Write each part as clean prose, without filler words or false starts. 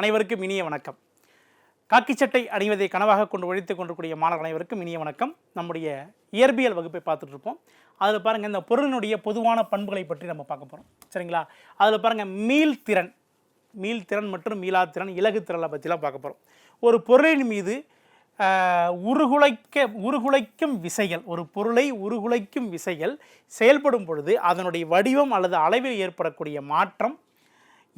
அனைவருக்கும் இனிய வணக்கம். காக்கி சட்டை அணிவதை கனவாக கொண்டு உழைத்துக் கொண்டிருக்கூடிய மாணவர்கள் அனைவருக்கும் இனிய வணக்கம். நம்முடைய இயற்பியல் வகுப்பை பார்த்துட்டு இருப்போம். அதில் பாருங்கள், இந்த பொருளினுடைய பொதுவான பண்புகளை பற்றி நம்ம பார்க்க போகிறோம். சரிங்களா? அதில் பாருங்கள், மீள்திறன் மற்றும் மீளாத்திறன், இலகுத்திறனை பற்றிலாம் பார்க்க போகிறோம். ஒரு பொருளின் மீது உருகுலைக்கும் விசைகள், ஒரு பொருளை உருகுலைக்கும் விசைகள் செயல்படும் பொழுது அதனுடைய வடிவம் அல்லது அளவில் ஏற்படக்கூடிய மாற்றம்,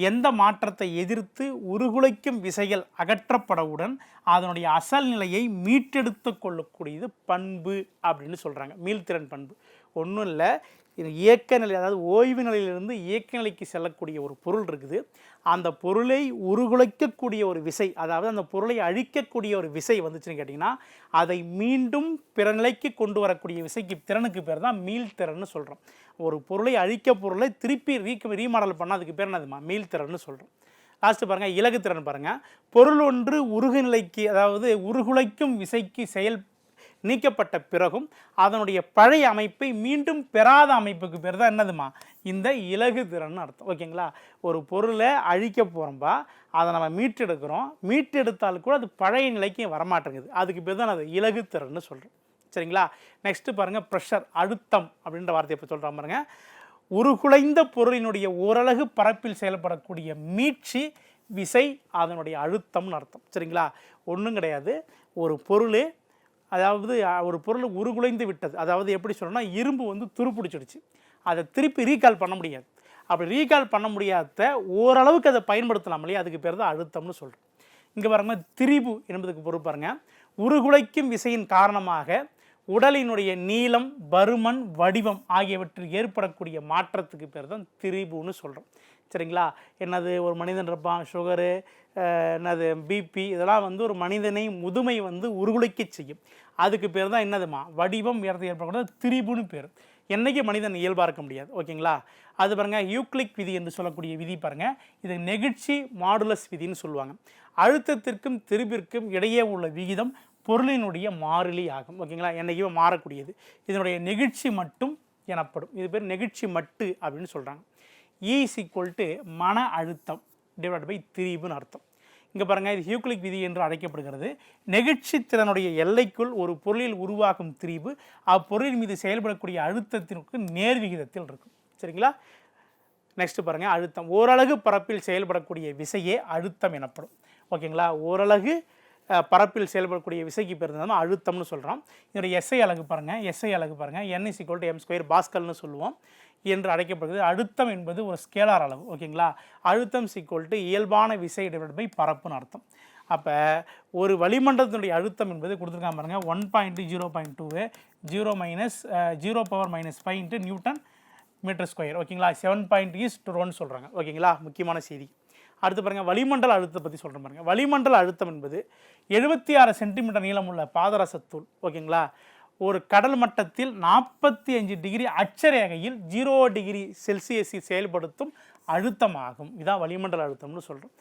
எந்த மாற்றத்தை எதிர்த்து உருகுலைக்கும் விசைகள் அகற்றப்படவுடன் அதனுடைய அசல் நிலையை மீட்டெடுத்து கொள்ளக்கூடியது பண்பு அப்படின்னு சொல்கிறாங்க. மீள்திறன் பண்பு ஒன்றும் இல்லை, இது இயக்க நிலை, அதாவது ஓய்வு நிலையிலிருந்து இயக்க நிலைக்கு செல்லக்கூடிய ஒரு பொருள் இருக்குது. அந்த பொருளை உருகுலைக்கக்கூடிய ஒரு விசை, அதாவது அந்த பொருளை அழிக்கக்கூடிய ஒரு விசை வந்துச்சுன்னு கேட்டிங்கன்னா, அதை மீண்டும் பிற நிலைக்கு கொண்டு வரக்கூடிய விசைக்கு, திறனுக்கு பேர் தான் மீள்திறன்னு சொல்கிறோம். ஒரு பொருளை பொருளை திருப்பி ரீமாடல் பண்ணால் அதுக்கு பேர் என்னதுமா? மீள்திறன்னு சொல்கிறோம். லாஸ்ட்டு பாருங்கள், இலகுத்திறன் பாருங்கள். பொருள் ஒன்று உருகு நிலைக்கு, அதாவது உருகுலைக்கும் விசைக்கு நீக்கப்பட்ட பிறகும் அதனுடைய பழைய அமைப்பை மீண்டும் பெறாத அமைப்புக்கு பேர் தான் என்னதுமா? இந்த இலகுத்திறன் அர்த்தம். ஓகேங்களா? ஒரு பொருளை அழிக்க போகிறோம்பா, அதை நம்ம மீட்டெடுத்தாலும் கூட அது பழைய நிலைக்கு வரமாட்டேங்குது. அதுக்கு பேர் தான் அது இலகுத்திறன்னு சொல்கிறோம். சரிங்களா? நெக்ஸ்ட்டு பாருங்கள், ப்ரெஷர், அழுத்தம் அப்படின்ற வார்த்தையை இப்போ சொல்கிறோம் பாருங்க. உருகுலைந்த பொருளினுடைய ஓரளவு பரப்பில் செயல்படக்கூடிய மீட்சி விசை அதனுடைய அழுத்தம்னு அர்த்தம். சரிங்களா? ஒன்றும் கிடையாது. ஒரு பொருள் உருகுலைந்து விட்டது, அதாவது எப்படி சொல்லணும்னா, இரும்பு துருப்பிடிச்சிடுச்சு, அதை திருப்பி ரீகால் பண்ண முடியாது. அப்படி ரீகால் பண்ண முடியாத ஓரளவுக்கு அதை பயன்படுத்தலாம் இல்லையா, அதுக்கு பேர் தான் அழுத்தம்னு சொல்கிறோம். இங்கே பாருங்கள், திரிபு என்பதுக்கு பொருள் பாருங்கள். உருகுலைக்கும் விசையின் காரணமாக உடலினுடைய நீளம், பருமன், வடிவம் ஆகியவற்றில் ஏற்படக்கூடிய மாற்றத்துக்கு பேர் தான் திரிபுன்னு சொல்கிறோம். சரிங்களா? என்னது, ஒரு மனிதன் இருப்பான், சுகரு, என்னது, பிபி, இதெல்லாம் ஒரு மனிதனை முதுமை உருகுலைக்க செய்யும். அதுக்கு பேர் தான் என்னதுமா? வடிவம் ஏற்படக்கூடாது திரிபுன்னு பேர். என்றைக்கு மனிதன் இயல்பாக இருக்க முடியாது. ஓகேங்களா? அது பாருங்கள், யூக்ளிக் விதி என்று சொல்லக்கூடிய விதி பாருங்கள். இது நெகிழ்ச்சி மாடுலஸ் விதின்னு சொல்லுவாங்க. அழுத்தத்திற்கும் திரிபிற்கும் இடையே உள்ள விகிதம் பொருளினுடைய மாறிலி ஆகும். ஓகேங்களா? என்றைக்குமே மாறக்கூடியது. இதனுடைய நெகிழ்ச்சி மட்டும் எனப்படும். இது பேர் நெகிழ்ச்சி மட்டு அப்படின்னு சொல்கிறாங்க. E = மன அழுத்தம் / திரிபுன்னு அர்த்தம். இங்கே பாருங்கள், இது ஹியூக்ளிக் விதி என்று அழைக்கப்படுகிறது. நெகிழ்ச்சி திறனுடைய எல்லைக்குள் ஒரு பொருளில் உருவாகும் திரிபு அப்பொருளின் மீது செயல்படக்கூடிய அழுத்தத்திற்கு நேர் விகிதத்தில் இருக்கும். சரிங்களா? நெக்ஸ்ட்டு பாருங்கள், அழுத்தம். ஓரலகு பரப்பில் செயல்படக்கூடிய விசையே அழுத்தம் எனப்படும். ஓகேங்களா? ஓரலகு பரப்பில் செயல்படக்கூடிய விசைக்கு பேர் தான் அழுத்தம்னு சொல்கிறோம். இதனுடைய SI அலகு பாருங்கள். N = m² பாஸ்கல்னு சொல்லுவோம் என்று அழைக்கப்படுகிறது. அழுத்தம் என்பது ஒரு ஸ்கேலார் அளவு. ஓகேங்களா? அழுத்தம் = இயல்பான விசை / பரப்புன்னு அர்த்தம். அப்போ ஒரு வளிமண்டலத்தினுடைய அழுத்தம் என்பது கொடுத்துருக்காங்க பாருங்கள். 1.0.2 0 - 5 Nm². ஓகேங்களா? 7.1 சொல்கிறாங்க. ஓகேங்களா? முக்கியமான செய்தி. அடுத்து பாருங்கள், வளிமண்டல அழுத்தத்தை பற்றி சொல்கிறேன் பாருங்கள். வளிமண்டல அழுத்தம் என்பது 76 சென்டிமீட்டர் நீளமுள்ள பாதரசத்தூள். ஓகேங்களா? ஒரு கடல் மட்டத்தில் 45 டிகிரி அட்சரேகையில் 0 டிகிரி செல்சியஸில் செயல்படுத்தும் அழுத்தமாகும். இதான் வளிமண்டல அழுத்தம்னு சொல்கிறோம்.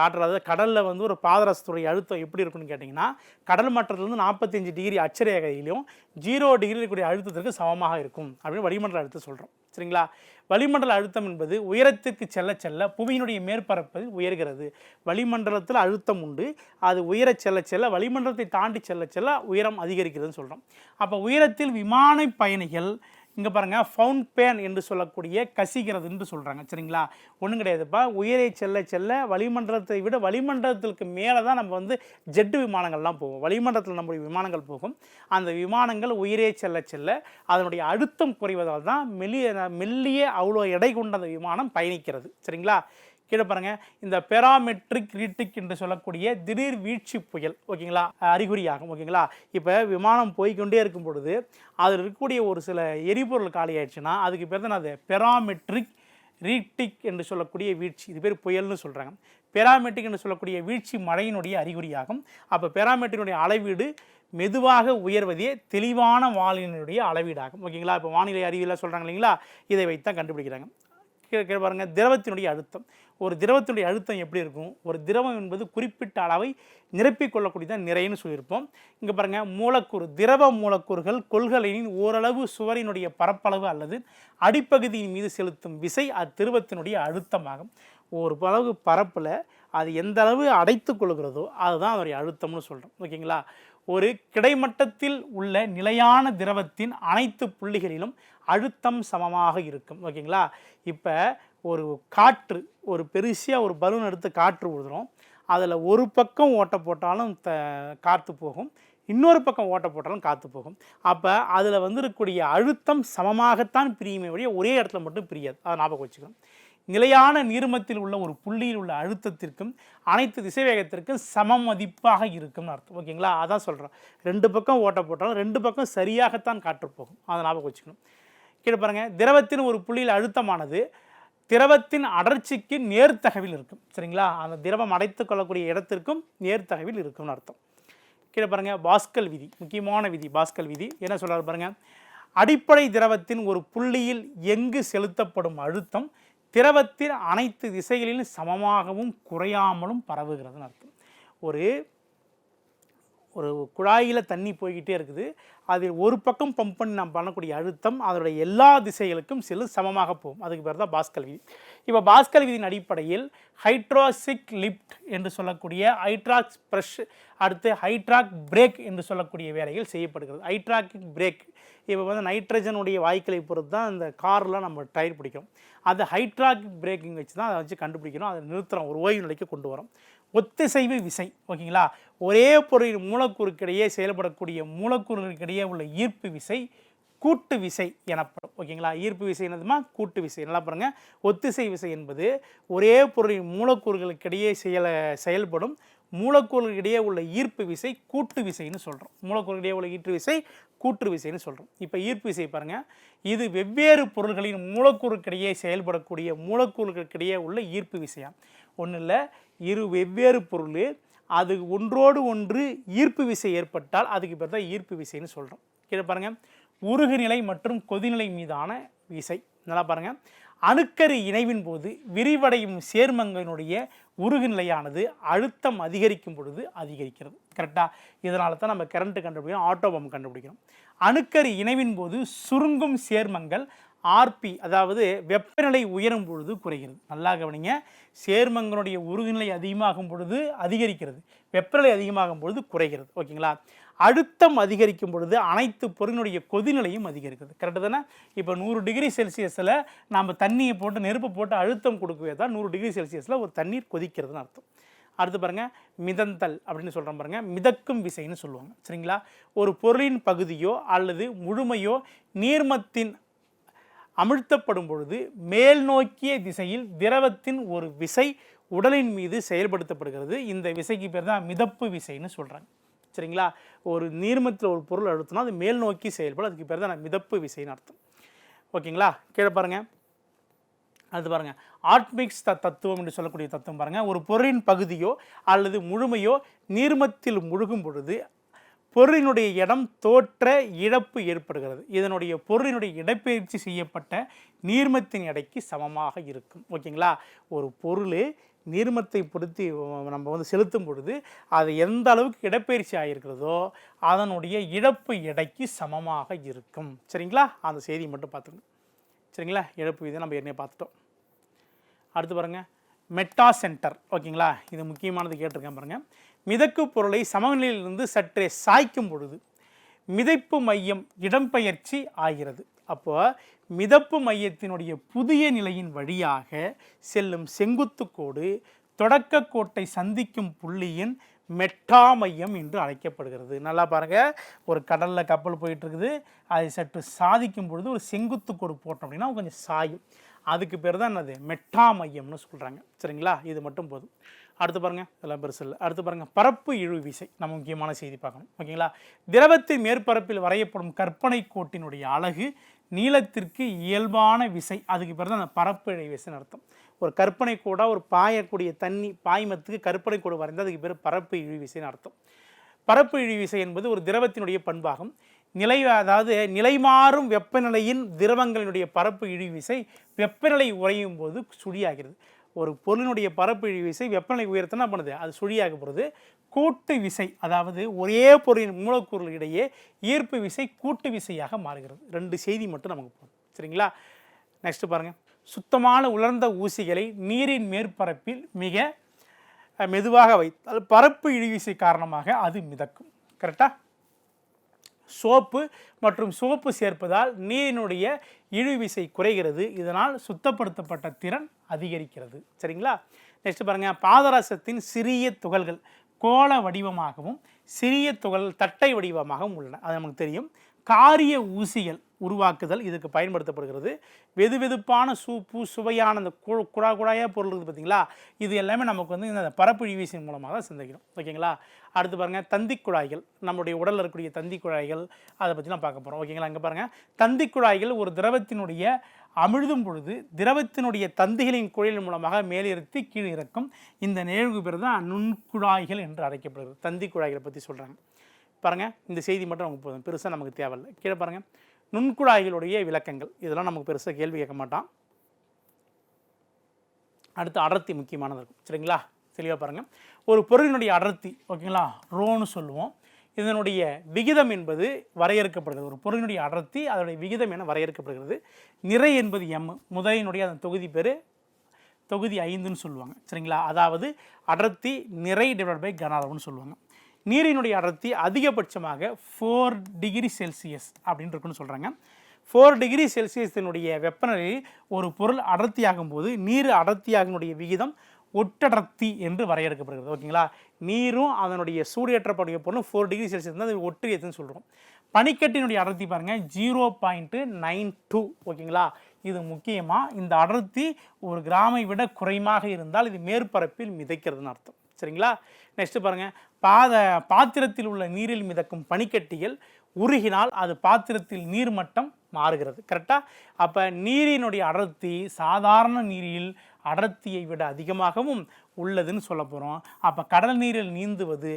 அதாவது கடலில் ஒரு பாதரசத்துடைய அழுத்தம் எப்படி இருக்குன்னு கேட்டிங்கன்னா, கடல் மட்டத்திலிருந்து 45 டிகிரி அட்சரேகையிலும் 0 டிகிரி இருக்கக்கூடிய அழுத்தத்திற்கு சமமாக இருக்கும் அப்படின்னு வளிமண்டல அழுத்தம் சொல்கிறோம். சரிங்களா? வளிமண்டல அழுத்தம் என்பது உயரத்திற்கு செல்ல செல்ல புவியினுடைய மேற்பரப்பில் உயர்கிறது. வளிமண்டலத்தில் அழுத்தம் உண்டு, அது உயர செல்ல வளிமண்டலத்தை தாண்டி செல்ல உயரம் அதிகரிக்கிறதுன்னு சொல்கிறோம். அப்போ உயரத்தில் விமான பயணிகள், இங்கே பாருங்கள், ஃபவுண்ட் பேன் என்று சொல்லக்கூடிய கசிகிறது என்று சொல்கிறாங்க. சரிங்களா? ஒன்றும் கிடையாதுப்பா. உயரே செல்ல வளிமண்டலத்தை விட வளிமண்டலத்திற்கு மேலே தான் நம்ம ஜெட்டு விமானங்கள்லாம் போகும். வளிமண்டலத்தில் நம்முடைய விமானங்கள் போகும். அந்த விமானங்கள் உயரே செல்ல அதனுடைய அழுத்தம் குறைவதால் தான் மெல்லிய அவ்வளோ எடை கொண்ட அந்த விமானம் பயணிக்கிறது. சரிங்களா? கீழே பாருங்கள், இந்த பெராமெட்ரிக் ரீட்டிக் என்று சொல்லக்கூடிய திடீர் வீழ்ச்சி புயல், ஓகேங்களா, அறிகுறியாகும். ஓகேங்களா? இப்போ விமானம் போய்கொண்டே இருக்கும் பொழுது அதில் இருக்கக்கூடிய ஒரு சில எரிபொருள் காலி ஆயிடுச்சுன்னா அதுக்கு பேர் தான் அது பெராமெட்ரிக் ரீட்டிக் என்று சொல்லக்கூடிய வீழ்ச்சி. இது பேர் புயல்னு சொல்கிறாங்க. பெராமெட்ரிக் என்று சொல்லக்கூடிய வீழ்ச்சி மழையினுடைய அறிகுறியாகும். அப்போ பெராமெட்ரினுடைய அளவீடு மெதுவாக உயர்வதே தெளிவான வானிலையினுடைய அளவீடாகும். ஓகேங்களா? இப்போ வானிலை அறிவியலாக சொல்கிறாங்க இல்லைங்களா, இதை வைத்து தான் கண்டுபிடிக்கிறாங்க. கீழே பாருங்கள், திரவத்தினுடைய அழுத்தம். ஒரு திரவத்தினுடைய அழுத்தம் எப்படி இருக்கும்? ஒரு திரவம் என்பது குறிப்பிட்ட அளவை நிரப்பிக்கொள்ளக்கூடியதான் நிறைன்னு சொல்லியிருப்போம். இங்கே பாருங்கள், திரவ மூலக்கூறுகள் கொள்கலனின் ஓரளவு சுவரினுடைய பரப்பளவு அல்லது அடிப்பகுதியின் மீது செலுத்தும் விசை அத்திருவத்தினுடைய அழுத்தமாகும். ஒரு அளவு பரப்பில் அது எந்த அளவு அடைத்து கொள்கிறதோ அதுதான் அதனுடைய அழுத்தம்னு சொல்கிறோம். ஓகேங்களா? ஒரு கிடைமட்டத்தில் உள்ள நிலையான திரவத்தின் அனைத்து புள்ளிகளிலும் அழுத்தம் சமமாக இருக்கும். ஓகேங்களா? இப்போ ஒரு காற்று, ஒரு பெருசியாக ஒரு பலூன் எடுத்து காற்று ஊதுறோம். அதில் ஒரு பக்கம் ஓட்டை போட்டாலும் காற்று போகும், இன்னொரு பக்கம் ஓட்டை போட்டாலும் காற்று போகும். அப்போ அதில் இருக்கக்கூடிய அழுத்தம் சமமாகத்தான் பிரியுமே வழிய ஒரே இடத்துல மட்டும் பிரியாது. அதை ஞாபகம் வச்சுக்கணும். நிலையான நீர்மத்தில் உள்ள ஒரு புள்ளியில் உள்ள அழுத்தத்திற்கும் அனைத்து திசைவேகத்திற்கும் சம மதிப்பாக இருக்கும்னு அர்த்தம். ஓகேங்களா? அதான் சொல்கிறோம். ரெண்டு பக்கம் ஓட்டை போட்டாலும் ரெண்டு பக்கம் சரியாகத்தான் காற்று போகும். அதை ஞாபகம் வச்சுக்கணும். கீழே பாருங்கள், திரவத்தின் ஒரு புள்ளியில் அழுத்தமானது திரவத்தின் அடர்ச்சிக்கு நேர்த்தகவில் இருக்கும். சரிங்களா? அந்த திரவம் அடைத்து கொள்ளக்கூடிய இடத்திற்கும் நேர்த்தகவில் இருக்கும்னு அர்த்தம். கீழே பாருங்கள், பாஸ்கல் விதி, முக்கியமான விதி. பாஸ்கல் விதி என்ன சொல்கிறார் பாருங்கள், அடிப்படை திரவத்தின் ஒரு புள்ளியில் எங்கு செலுத்தப்படும் அழுத்தம் திரவத்தின் அனைத்து திசைகளிலும் சமமாகவும் குறையாமலும் பரவுகிறதுன்னு அர்த்தம். ஒரு குழாயில் தண்ணி போய்கிட்டே இருக்குது. அதில் ஒரு பக்கம் பம்ப் பண்ணி நாம் பண்ணக்கூடிய அழுத்தம் அதனுடைய எல்லா திசைகளுக்கும் சமமாக போகும். அதுக்கு பேர் தான் பாஸ்கல் விதி. இப்போ பாஸ்கல் விதியின் அடிப்படையில் ஹைட்ராசிக் லிஃப்ட் என்று சொல்லக்கூடிய ஹைட்ராக் ப்ரெஷ், அடுத்து ஹைட்ராக் பிரேக் என்று சொல்லக்கூடிய வேலைகள் செய்யப்படுகிறது. ஹைட்ராக்கிக் பிரேக் இப்போ நைட்ரஜனுடைய வாயுக்களை பொறுத்து தான் இந்த காரில் நம்ம டயர் பிடிக்கிறோம். அந்த ஹைட்ராக்கிக் பிரேக்கிங் வச்சு தான் அதை வச்சு கண்டுபிடிக்கிறோம், அதை நிறுத்துகிறோம், ஒரு ஓய்வு நிலைக்கு கொண்டு வரோம். ஒத்திசைவு விசை. ஓகேங்களா? ஒரே பொருளின் மூலக்கூறுக்கிடையே செயல்படக்கூடிய மூலக்கூறுகளுக்கிடையே உள்ள ஈர்ப்பு விசை கூட்டு விசை எனப்படும். ஓகேங்களா? ஈர்ப்பு விசை என்னதுமா? கூட்டு விசை. நல்லா பாருங்கள், ஒத்திசை விசை என்பது ஒரே பொருளின் மூலக்கூறுகளுக்கிடையே செயல்படும் மூலக்கூறுகளிடையே உள்ள ஈர்ப்பு விசை கூட்டு விசைன்னு சொல்கிறோம். மூலக்கூறுகளிடையே உள்ள ஈர்ப்பு விசை கூட்டு விசைன்னு சொல்கிறோம். இப்போ ஈர்ப்பு விசை பாருங்கள், இது வெவ்வேறு பொருள்களின் மூலக்கூறுக்கிடையே செயல்படக்கூடிய மூலக்கூறுகளுக்கிடையே உள்ள ஈர்ப்பு விசையா. ஒன்றும் இல்லை, இரு வெவ்வேறு பொருள் அது ஒன்றோடு ஒன்று ஈர்ப்பு விசை ஏற்பட்டால் அதுக்கு பேர் தான் ஈர்ப்பு விசைன்னு சொல்கிறோம். கீழே பாருங்கள், உருகுநிலை மற்றும் கொதிநிலை மீதான விசை. நல்லா பாருங்கள், அணுக்கரு இணைவின் போது விரிவடையும் சேர்மங்களினுடைய உருகுநிலையானது அழுத்தம் அதிகரிக்கும் பொழுது அதிகரிக்கிறது. கரெக்டாக? இதனால தான் நம்ம கரண்ட்டு கண்டுபிடிக்கிறோம், ஆட்டோ பம்ப் கண்டுபிடிக்கிறோம். அணுக்கரு இணைவின் போது சுருங்கும் சேர்மங்கள் ஆர்பி, அதாவது வெப்பநிலை உயரும் பொழுது குறைகிறது. நல்லா கவனிங்க, சேர்மங்களுடைய உருகுநிலை அதிகமாகும் பொழுது அதிகரிக்கிறது, வெப்பநிலை அதிகமாகும் பொழுது குறைகிறது. ஓகேங்களா? அழுத்தம் அதிகரிக்கும் பொழுது அனைத்து பொருளினுடைய கொதிநிலையும் அதிகரிக்கிறது. கரெக்டு தானே? இப்போ 100 டிகிரி செல்சியஸில் நம்ம தண்ணியை போட்டு நெருப்பு போட்டு அழுத்தம் கொடுக்கவே தான் 100 டிகிரி செல்சியஸில் ஒரு தண்ணீர் கொதிக்கிறதுன்னு அர்த்தம். அடுத்து பாருங்கள், மிதந்தல் அப்படின்னு சொல்கிறோம் பாருங்கள், மிதக்கும் விசைன்னு சொல்லுவாங்க. சரிங்களா? ஒரு பொருளின் பகுதியோ அல்லது முழுமையோ நீர்மத்தின் அமிழ்த்தப்படும் பொழுது மேல் நோக்கிய திசையில் திரவத்தின் ஒரு விசை உடலின் மீது செயல்படுத்தப்படுகிறது. இந்த விசைக்கு பேர் தான் மிதப்பு விசைன்னு சொல்கிறாங்க. சரிங்களா? ஒரு நீர்மத்தில் ஒரு பொருள் அழுத்தினா அது மேல் நோக்கி செயல்படும், அதுக்கு பேர் தான் மிதப்பு விசைன்னு அர்த்தம். ஓகேங்களா? கீழே பாருங்கள், அது பாருங்கள், ஆட்மிக்ஸ் தத்துவம் என்று சொல்லக்கூடிய தத்துவம் பாருங்கள், ஒரு பொருளின் பகுதியோ அல்லது முழுமையோ நீர்மத்தில் முழுகும் பொழுது பொருளினுடைய இடம் தோற்ற இழப்பு ஏற்படுகிறது. இதனுடைய பொருளினுடைய இடப்பெயர்ச்சி செய்யப்பட்ட நீர்மத்தின் எடைக்கு சமமாக இருக்கும். ஓகேங்களா? ஒரு பொருள் நீர்மத்தை பொறுத்து நம்ம செலுத்தும் பொழுது அது எந்த அளவுக்கு இடப்பெயர்ச்சி ஆகிருக்கிறதோ அதனுடைய இழப்பு எடைக்கு சமமாக இருக்கும். சரிங்களா? அந்த செய்தி மட்டும் பார்த்துக்கணும். சரிங்களா? இழப்பு விதை நம்ம ஏற்கனவே பார்த்துட்டோம். அடுத்து பாருங்கள், மெட்டா சென்டர். ஓகேங்களா? இது முக்கியமானது கேட்டிருக்கேன் பாருங்கள். மிதக்கு பொருளை சமநிலையிலிருந்து சற்றே சாய்க்கும் பொழுது மிதைப்பு மையம் இடம்பெயர்ச்சி ஆகிறது. அப்போ மிதப்பு மையத்தினுடைய புதிய நிலையின் வழியாக செல்லும் செங்குத்து கோடு தொடக்க கோட்டை சந்திக்கும் புள்ளியின் மெட்டா மையம் என்று அழைக்கப்படுகிறது. நல்லா பாருங்கள், ஒரு கடலில் கப்பல் போயிட்டுருக்குது, அதை சற்று சாதிக்கும் பொழுது ஒரு செங்குத்து கோடு போட்டோம் அப்படின்னா கொஞ்சம் சாயும், அதுக்கு பேர் தான் என்னது? மெட்டா மையம்னு சொல்கிறாங்க. சரிங்களா? இது மட்டும் போதும். அடுத்து பாருங்கள், இதெல்லாம் பெருசு இல்லை. அடுத்து பாருங்கள், பரப்பு இழு விசை. நம்ம முக்கியமான செய்தி பார்க்கணும். ஓகேங்களா? திரவத்தின் மேற்பரப்பில் வரையப்படும் கற்பனை கோட்டினுடைய அலகு நீளத்திற்கு இயல்பான விசை, அதுக்கு பேர் தான் அந்த பரப்பு இழு விசைன்னு அர்த்தம். ஒரு கற்பனை கோடாக ஒரு பாயக்கூடிய தண்ணி பாய்மத்துக்கு கற்பனை கோடு வரைந்தால் அதுக்கு பேர் பரப்பு இழு விசைன்னு அர்த்தம். பரப்பு இழு விசை என்பது ஒரு திரவத்தினுடைய பண்பாகும். அதாவது நிலைமாறும் வெப்பநிலையின் திரவங்களினுடைய பரப்பு இழு விசை வெப்பநிலை உறையும் போது சுழியாகிறது. ஒரு பொருளினுடைய பரப்பு இழு விசை வெப்பநிலை உயர்த்தினா பண்ணுது, அது சுழியாக போகிறது. கூட்டு விசை, அதாவது ஒரே பொருளின் மூலக்கூறுகள் இடையே ஈர்ப்பு விசை கூட்டு விசையாக மாறுகிறது. 2 செய்தி மட்டும் நமக்கு போகும். சரிங்களா? நெக்ஸ்ட் பாருங்கள், சுத்தமான உலர்ந்த ஊசிகளை நீரின் மேற்பரப்பில் மிக மெதுவாக வைத்தால் பரப்பு இழுவிசை காரணமாக அது மிதக்கும். கரெக்டாக? சோப்பு மற்றும் சோப்பு சேர்ப்பதால் நீரினுடைய இழுவிசை குறைகிறது. இதனால் சுத்தப்படுத்தப்பட்ட திறன் அதிகரிக்கிறது. சரிங்களா? நெக்ஸ்ட் பாருங்கள், பாதரசத்தின் சிறிய துகள்கள் கோள வடிவமாகவும் சிறிய துகள் தட்டை வடிவமாகவும் உள்ளன. அது நமக்கு தெரியும். காரிய ஊசிகள் உருவாக்குதல் இதுக்கு பயன்படுத்தப்படுகிறது. வெதுவெதுப்பான சூப்பு, சுவையான அந்த குழாயாக பொருள் இருக்குது பார்த்தீங்களா, இது எல்லாமே நமக்கு வந்து இந்த பரப்பு இழுவிசை மூலமாக தான் சிந்திக்கிறோம். ஓகேங்களா? அடுத்து பாருங்கள், தந்தி குழாய்கள், நம்முடைய உடலில் இருக்கக்கூடிய தந்தி குழாய்கள், அதை பற்றி நான் பார்க்க போகிறோம். ஓகேங்களா? இங்கே பாருங்கள், தந்தி குழாய்கள் ஒரு திரவத்தினுடைய அமிழ்தும் பொழுது திரவத்தினுடைய தந்திகளின் குழலின் மூலமாக மேலிருத்தி கீழே இறக்கும் இந்த நிகழ்வு பேர் தான் நுண்குழாய்கள் என்று அழைக்கப்படுகிறது. தந்தி குழாய்களை பற்றி சொல்கிறாங்க. பாருங்கள், இந்த செய்தி மட்டும் நமக்கு போதும், பெருசாக நமக்கு தேவையில்லை. கீழே பாருங்கள், நுண்குழாய்களுடைய விளக்கங்கள், இதெல்லாம் நமக்கு பெருசாக கேள்வி கேட்க மாட்டான். அடுத்து அடர்த்தி முக்கியமானது இருக்கும். சரிங்களா? தெளிவாக பாருங்கள், ஒரு பொருளினுடைய அடர்த்தி, ஓகேங்களா, ரோன்னு சொல்லுவோம். இதனுடைய விகிதம் என்பது வரையறுக்கப்படுகிறது. ஒரு பொருளினுடைய அடர்த்தி அதனுடைய விகிதம் என வரையறுக்கப்படுகிறது. நிறை என்பது எம், முதலினுடைய அந்த தொகுதி பேர் தொகுதி 5ன்னு சொல்லுவாங்க. சரிங்களா? அதாவது அடர்த்தி நிறை டிவைட் பை கன அளவுன்னு சொல்லுவாங்க. நீரினுடைய அடர்த்தி அதிகபட்சமாக 4 டிகிரி செல்சியஸ் அப்படின்னு இருக்குன்னு சொல்கிறாங்க. 4 டிகிரி செல்சியஸினுடைய வெப்பநிலையில் ஒரு பொருள் அடர்த்தியாகும் போது நீர் அடர்த்தியாகினுடைய விகிதம் ஒட்டடர்த்தி என்று வரையறுக்கப்படுகிறது. ஓகேங்களா? நீரும் அதனுடைய சூடேற்றப்படைய பொருளும் 4 டிகிரி செல்சியஸ் தான் அது ஒட்டுன்னு சொல்கிறோம். பனிக்கட்டினுடைய அடர்த்தி பாருங்கள் 0.92. ஓகேங்களா? இது முக்கியமாக இந்த அடர்த்தி ஒரு கிராமை விட குறைவாக இருந்தால் இது மேற்பரப்பில் மிதக்கிறதுன்னு அர்த்தம். சரிங்களா? நெக்ஸ்ட்டு பாருங்கள், பாத்திரத்தில் உள்ள நீரில் மிதக்கும் பனிக்கட்டிகள் உருகினால் அது பாத்திரத்தில் நீர் மட்டம் மாறுகிறது. கரெக்டாக? அப்போ நீரினுடைய அடர்த்தி சாதாரண நீரில் அடர்த்தியை விட அதிகமாகவும் உள்ளதுன்னு சொல்ல போகிறோம். அப்போ கடல் நீரில் நீந்துவது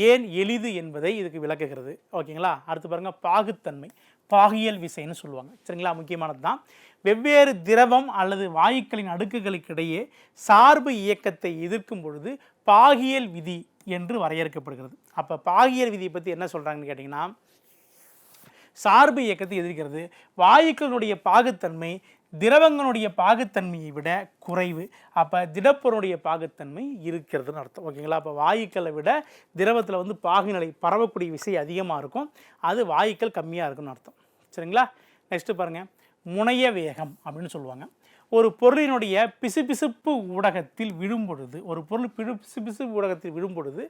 ஏன் எளிது என்பதை இதுக்கு விளக்குகிறது. ஓகேங்களா? அடுத்து பாருங்கள், பாகுத்தன்மை, பாகியல் விசைன்னு சொல்லுவாங்க. சரிங்களா? முக்கியமானது தான். வெவ்வேறு திரவம் அல்லது வாயுக்களின் அடுக்குகளுக்கிடையே சார்பு இயக்கத்தை எதிர்க்கும் பொழுது பாகியல் விதி என்று வரையறுக்கப்படுகிறது. அப்போ பாகியல் விதியை பற்றி என்ன சொல்கிறாங்கன்னு கேட்டிங்கன்னா, சார்பு இயக்கத்தை எதிர்க்கிறது. வாயுக்களுடைய பாகுத்தன்மை திரவங்களுடைய பாகுத்தன்மையை விட குறைவு. அப்போ திடப்பொருளுடைய பாகுத்தன்மை இருக்கிறதுன்னு அர்த்தம். ஓகேங்களா? அப்போ வாயுக்களை விட திரவத்தில் வந்து பாகுநிலை பரவக்கூடிய விசை அதிகமாக இருக்கும், அது வாயுக்கள் கம்மியாக இருக்குன்னு அர்த்தம். சரிங்களா? நெக்ஸ்ட்டு பாருங்கள், முனைய வேகம் அப்படின்னு சொல்லுவாங்க. ஒரு பொருளினுடைய பிசுபிசுப்பு ஊடகத்தில் விழும் பொழுது, ஒரு பொருள் பிசுபிசுப்பு ஊடகத்தில் விழும் பொழுது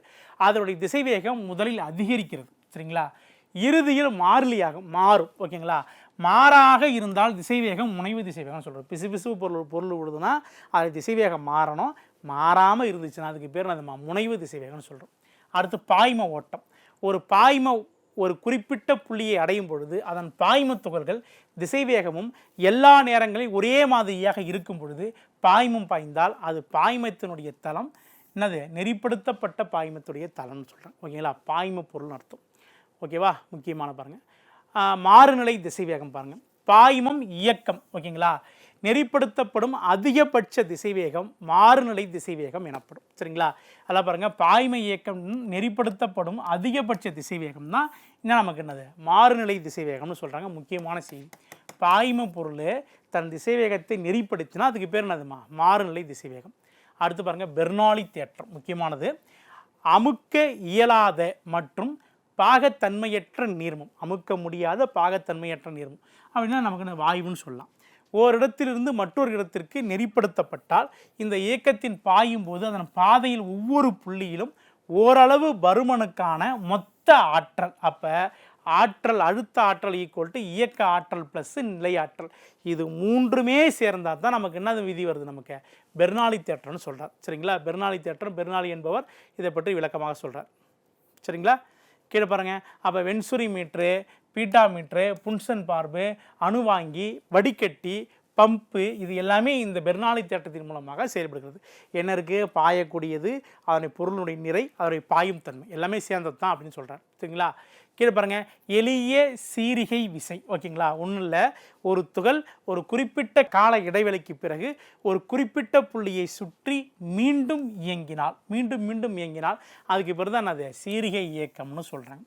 அதனுடைய திசைவேகம் முதலில் அதிகரிக்கிறது. சரிங்களா? இறுதியில் மாறிலியாக மாறும். ஓகேங்களா? மாறாக இருந்தால் திசைவேகம் முனைவு திசைவேகம் சொல்கிறோம். பிசுபிசுப்பு பொருள் விழுதுன்னா அது திசைவேகம் மாறணும். மாறாமல் இருந்துச்சுன்னா அதுக்கு பேர் அது முனைவு திசைவேகம்னு சொல்கிறோம். அடுத்து பாய்ம ஓட்டம். ஒரு பாய்ம ஒரு குறிப்பிட்ட புள்ளியை அடையும் பொழுது அதன் பாய்ம துகள்கள் திசைவேகமும் எல்லா நேரங்களிலும் ஒரே மாதிரியாக இருக்கும் பொழுது பாய்மம் பாய்ந்தால் அது பாய்மத்தினுடைய தளம் என்னது, நெறிப்படுத்தப்பட்ட பாய்மத்துடைய தளம்னு சொல்கிறேன். ஓகேங்களா? பாய்ம பொருள்னு அர்த்தம். ஓகேவா? முக்கியமான பாருங்கள், மாறுநிலை திசைவேகம் பாருங்கள், பாய்மம் இயக்கம். ஓகேங்களா? நெறிப்படுத்தப்படும் அதிகபட்ச திசைவேகம் மாறுநிலை திசைவேகம் எனப்படும். சரிங்களா? அதெல்லாம் பாருங்கள், பாய்ம இயக்கம் நெறிப்படுத்தப்படும் அதிகபட்ச திசைவேகம் தான் என்ன நமக்கு என்னது, மாறுநிலை திசைவேகம்னு சொல்கிறாங்க. முக்கியமான செய்தி, பாய்ம பொருள் தன் திசைவேகத்தை நெறிப்படுத்தினா அதுக்கு பேர் என்னதுமா, மாறுநிலை திசைவேகம். அடுத்து பாருங்கள், பெர்னாலி தேற்றம் முக்கியமானது. அமுக்க இயலாத மற்றும் பாகத்தன்மையற்ற நீர்மம், அமுக்க முடியாத பாகத்தன்மையற்ற நீர்மம் அப்படின்னா நமக்கு வாயுன்னு சொல்லலாம். ஓரிடத்திலிருந்து மற்றொரு இடத்திற்கு நெறிப்படுத்தப்பட்டால் இந்த இயக்கத்தின் பாயும் போது அதன் பாதையில் ஒவ்வொரு புள்ளியிலும் ஓரளவு பருமனுக்கான மொத்த ஆற்றல், அப்போ ஆற்றல் அழுத்த ஆற்றல் ஈக்குவல் டு இயக்க ஆற்றல் ப்ளஸ் நிலை ஆற்றல், இது மூன்றுமே சேர்ந்தால் தான் நமக்கு என்ன விதி வருது, நமக்கு பெர்னாலி தேற்றம்னு சொல்கிறார். சரிங்களா? பெர்னாலி தேற்றம், பெர்னாலி என்பவர் இதை பற்றி விளக்கமாக சொல்கிறார். சரிங்களா? கீழே பாருங்கள், அப்போ வென்சுரி மீட்ரு, பீட்டா மீட்ரு, புன்சன் பார்பு, அணுவாங்கி, வடிகட்டி, பம்பு, இது எல்லாமே இந்த பெர்னாலி தேற்றத்தின் மூலமாக செயல்படுகிறது. என்ன இருக்குது, பாயக்கூடியது, அதனுடைய பொருளுடைய நிறை, அதனுடைய பாயும் தன்மை எல்லாமே சேர்ந்தது தான் அப்படின்னு சொல்கிறார். சரிங்களா? கீழே பாருங்கள், எளிய சீரிகை விசை. ஓகேங்களா? ஒன்றும் இல்லை, ஒரு துகள் ஒரு குறிப்பிட்ட கால இடைவெளிக்கு பிறகு ஒரு குறிப்பிட்ட புள்ளியை சுற்றி மீண்டும் மீண்டும் இயங்கினால் அதுக்கு பிறகு தான் அது சீரிகை இயக்கம்னு சொல்கிறாங்க.